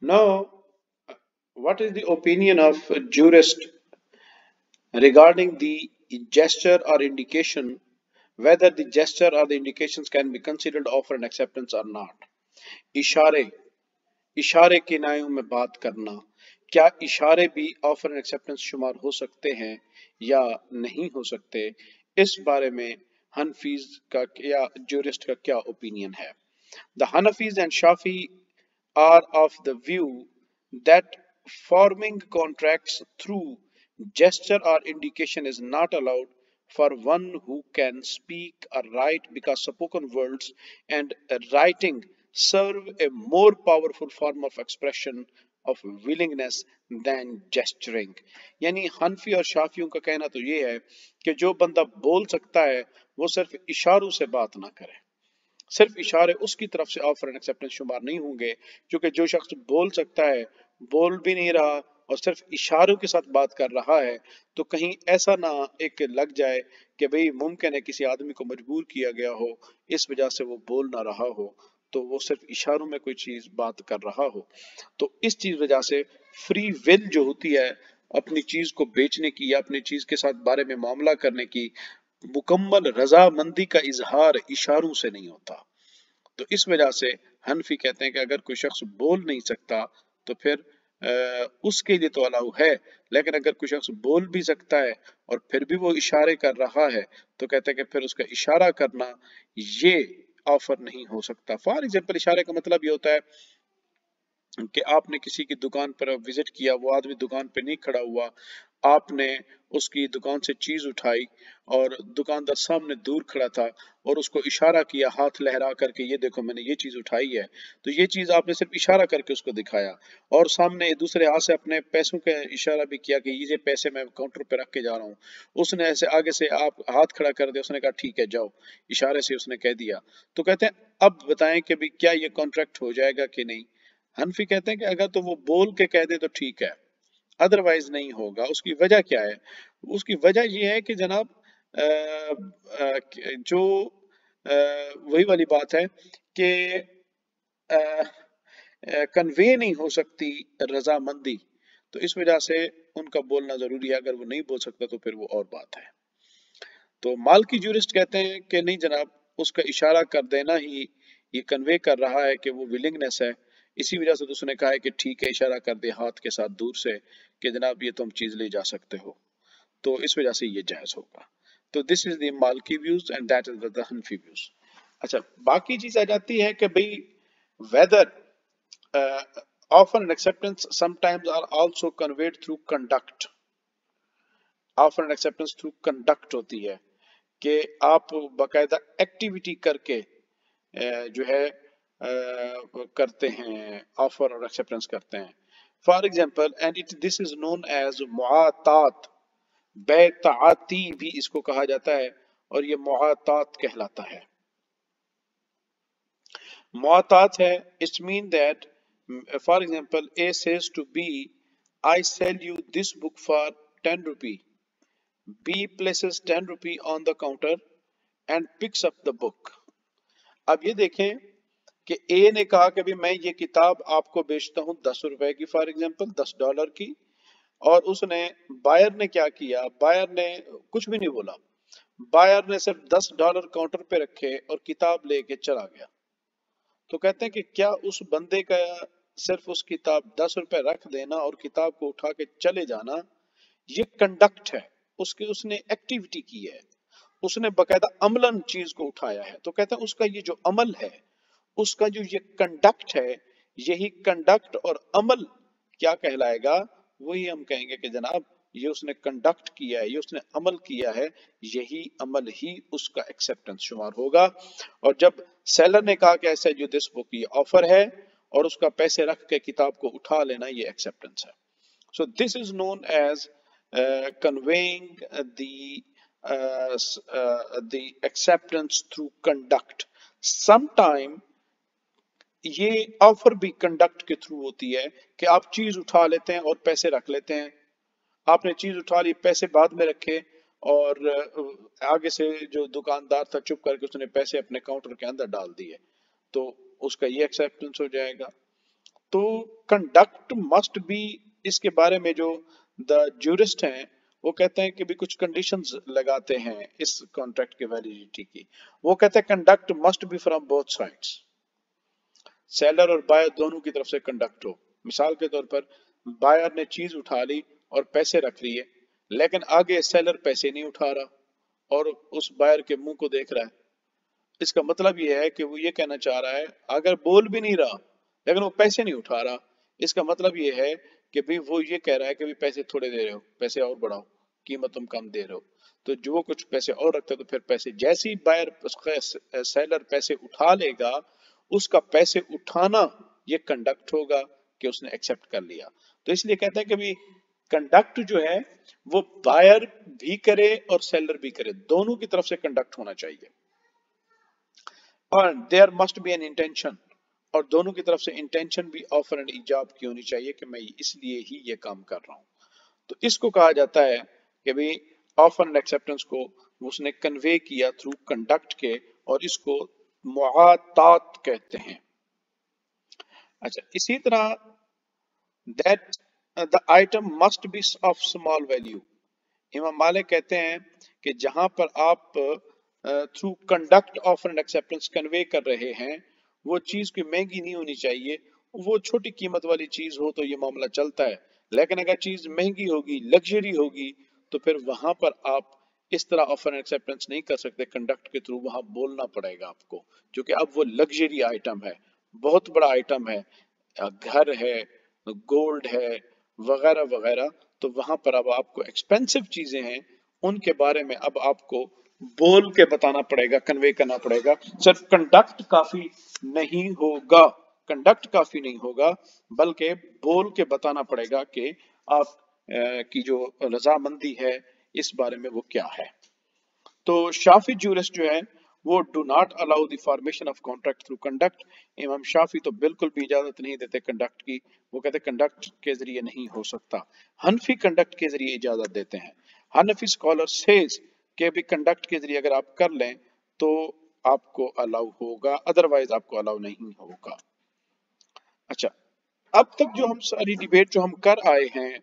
Now, what is the opinion of a jurist regarding the gesture or indication, whether the gesture or the indications can be considered offer and acceptance or not? इशारे इशारे किनायों में बात करना, क्या इशारे भी offer and acceptance शुमार हो सकते हैं या नहीं हो सकते? इस बारे में हनफीज का या जूरिस्ट का क्या ओपिनियन है? The Hanafis and Shafi are of the view that forming contracts through gesture or indication is not allowed for one who can speak or write, because spoken words and writing serve a more powerful form of expression of willingness than gesturing. यानी हनफी और शाफियों का कहना तो ये है कि जो बंदा बोल सकता है वो सिर्फ इशारों से बात ना करे, सिर्फ इशारे उसकी तरफ से ऑफर एंड एक्सेप्टेंस शुमार नहीं होंगे, क्योंकि जो शख्स बोल सकता है बोल भी नहीं रहा और सिर्फ इशारों के साथ बात कर रहा है, तो कहीं ऐसा ना एक लग जाए कि भाई मुमकिन है किसी आदमी को मजबूर किया गया हो, इस वजह से वो बोल ना रहा हो, तो वो सिर्फ इशारों में कोई चीज बात कर रहा हो। तो इस चीज वजह से फ्री विल जो होती है अपनी चीज को बेचने की या अपनी चीज के साथ बारे में मामला करने की, मुकम्मल रजामंदी का इजहार इशारों से नहीं होता। तो इस वजह से हनफी कहते हैं कि अगर कोई शख्स बोल नहीं सकता तो फिर उसके लिए तो अलाउ है, लेकिन अगर कोई शख्स बोल भी सकता है और फिर भी वो इशारे कर रहा है तो कहते हैं कि फिर उसका इशारा करना ये ऑफर नहीं हो सकता। फॉर एग्जाम्पल, इशारे का मतलब ये होता है कि आपने किसी की दुकान पर विजिट किया, वो आदमी दुकान पे नहीं खड़ा हुआ, आपने उसकी दुकान से चीज उठाई और दुकानदार सामने दूर खड़ा था और उसको इशारा किया हाथ लहरा करके, ये देखो मैंने ये चीज उठाई है, तो ये चीज आपने सिर्फ इशारा करके उसको दिखाया और सामने दूसरे हाथ से अपने पैसों का इशारा भी किया कि ये पैसे मैं काउंटर पे रख के जा रहा हूँ, उसने ऐसे आगे से आप हाथ खड़ा कर दिया, उसने कहा ठीक है जाओ, इशारे से उसने कह दिया, तो कहते हैं अब बताएं कि भी क्या ये कॉन्ट्रैक्ट हो जाएगा कि नहीं? हनफी कहते हैं कि अगर तो वो बोल के कह दे तो ठीक है, अदरवाइज नहीं होगा। उसकी वजह क्या है? उसकी वजह ये है कि जनाब जो वही वाली बात है कि कन्वे नहीं हो सकती रजामंदी, तो इस वजह से उनका बोलना जरूरी है। अगर वो नहीं बोल सकता तो फिर वो और बात है। तो मालकी जूरिस्ट कहते हैं कि नहीं जनाब, उसका इशारा कर देना ही ये कन्वे कर रहा है कि वो विलिंगनेस है, इसी वजह से तो उसने कहा है कि ठीक है इशारा कर दे हाथ के साथ दूर से कि जनाब ये तुम चीज ले जा सकते हो, तो इस वजह से ये जायज होगा। तो this is the Maliki views and that is the Hanafi views. अच्छा, बाकी चीज आ जाती है कि भाई whether offer and acceptance sometimes are also conveyed through conduct. Offer and acceptance through conduct होती है कि आप बाकायदा एक्टिविटी करके जो है करते हैं, ऑफर और एक्सेप्टेंस करते हैं। For example, and it this is known as मुआतात, बैताती भी इसको कहा जाता है और ये मुआतात कहलाता है। मुआतात है, it's mean that for example A says to B, I sell you this book for 10 rupee, B places 10 rupee on the counter and picks up the book. अब ये देखें कि ए ने कहा कि भी मैं ये किताब आपको बेचता हूं 10 रुपए की, फॉर एग्जाम्पल $10 की, और उसने बायर ने क्या किया, बायर ने कुछ भी नहीं बोला, बायर ने सिर्फ $10 काउंटर पे रखे और किताब लेके चला गया। तो कहते हैं कि क्या उस बंदे का सिर्फ उस किताब 10 रुपए रख देना और किताब को उठा के चले जाना ये कंडक्ट है, उसके उसने एक्टिविटी की है, उसने बकायदा अमलन चीज को उठाया है। तो कहते हैं उसका ये जो अमल है, उसका जो ये कंडक्ट है, यही कंडक्ट और अमल क्या कहलाएगा? वही हम कहेंगे कि जनाब ये उसने कंडक्ट किया है, ये उसने अमल किया है, यही अमल ही उसका एक्सेप्टेंस शुमार होगा। और जब सेलर ने कहा कि ऐसा जो दिस बुक ये ऑफर है और उसका पैसे रख के किताब को उठा लेना, ये एक्सेप्टेंस है। So this is known as conveying the acceptance through conduct. Sometime ये ऑफर भी कंडक्ट के थ्रू होती है कि आप चीज उठा लेते हैं और पैसे रख लेते हैं। आपने चीज उठा ली, पैसे बाद में रखे और आगे से जो दुकानदार था चुप करके उसने पैसे अपने काउंटर के अंदर डाल दिए, तो उसका ये एक्सेप्टेंस हो जाएगा। तो कंडक्ट मस्ट बी, इसके बारे में जो द जूरिस्ट हैं वो कहते हैं कि भी कुछ कंडीशंस लगाते हैं इस कॉन्ट्रैक्ट के वैलिडिटी की। वो कहते हैं conduct must be from both sides, seller और बायर दोनों की तरफ से कंडक्ट हो। मिसाल के तौर पर बायर ने चीज उठा ली और पैसे रख लिए, लेकिन आगे सेलर पैसे नहीं उठा रहा और उस बायर के मुंह को देख रहा है। इसका मतलब ये है कि वो ये कहना चाह रहा है, अगर बोल भी नहीं रहा लेकिन वो पैसे नहीं उठा रहा, इसका मतलब ये है कि भी वो ये कह रहा है कि भी पैसे थोड़े दे रहे हो, पैसे और बढ़ाओ, कीमत तुम कम दे रहे हो। तो जो वो कुछ पैसे और रखता है तो फिर पैसे, जैसे ही बायर सेलर पैसे उठा लेगा, उसका पैसे उठाना ये कंडक्ट होगा कि उसने एक्सेप्ट कर लिया। तो इसलिए कहते हैं कि भी कंडक्ट जो है वो बायर भी करे और सेलर भी करे, दोनों की तरफ से कंडक्ट होना चाहिए। और there must be an intention, और दोनों की तरफ से इंटेंशन भी ऑफर एंड इजाब की होनी चाहिए कि मैं इसलिए ही ये काम कर रहा हूं। तो इसको कहा जाता है कि भाई ऑफर एंड एक्सेप्टेंस को उसने कन्वे किया थ्रू कंडक्ट के, और इसको मुआतात कहते हैं। अच्छा, इसी तरह that the item must be of small value, इमाम मालिक कहते हैं कि जहां पर आप through conduct offer and acceptance convey कर रहे हैं, वो चीज कोई महंगी नहीं होनी चाहिए। वो छोटी कीमत वाली चीज हो तो ये मामला चलता है, लेकिन अगर चीज महंगी होगी, लग्जरी होगी, तो फिर वहां पर आप इस तरह ऑफर एंड एक्सेप्टेंस नहीं कर सकते, कंडक्ट के थ्रू वहां बोलना पड़ेगा आपको, क्योंकि अब वो लग्जरी आइटम है, बहुत बड़ा आइटम है, घर है, गोल्ड है, वगैरह वगैरह। तो वहां पर अब आपको एक्सपेंसिव चीजें हैं, उनके बारे में अब आपको बोल के बताना पड़ेगा, कन्वे करना पड़ेगा। सिर्फ कंडक्ट काफी नहीं होगा, कंडक्ट काफी नहीं होगा, बल्कि बोल के बताना पड़ेगा कि आप की जो रजामंदी है इस बारे में वो क्या है। तो शाफी जूरिस्ट जो है वो do not allow the formation of contract through conduct. इमाम शाफी तो बिल्कुल भी इजाजत नहीं देते कंडक्ट की, वो कहते कंडक्ट के जरिए नहीं हो सकता। हनफी कंडक्ट के जरिए इजाजत देते हैं। हनफी स्कॉलर सेज के भी कंडक्ट के जरिए अगर आप कर लें तो आपको अलाउ होगा, अदरवाइज आपको अलाउ नहीं होगा। अच्छा, अब तक जो हम सारी डिबेट जो हम कर आए हैं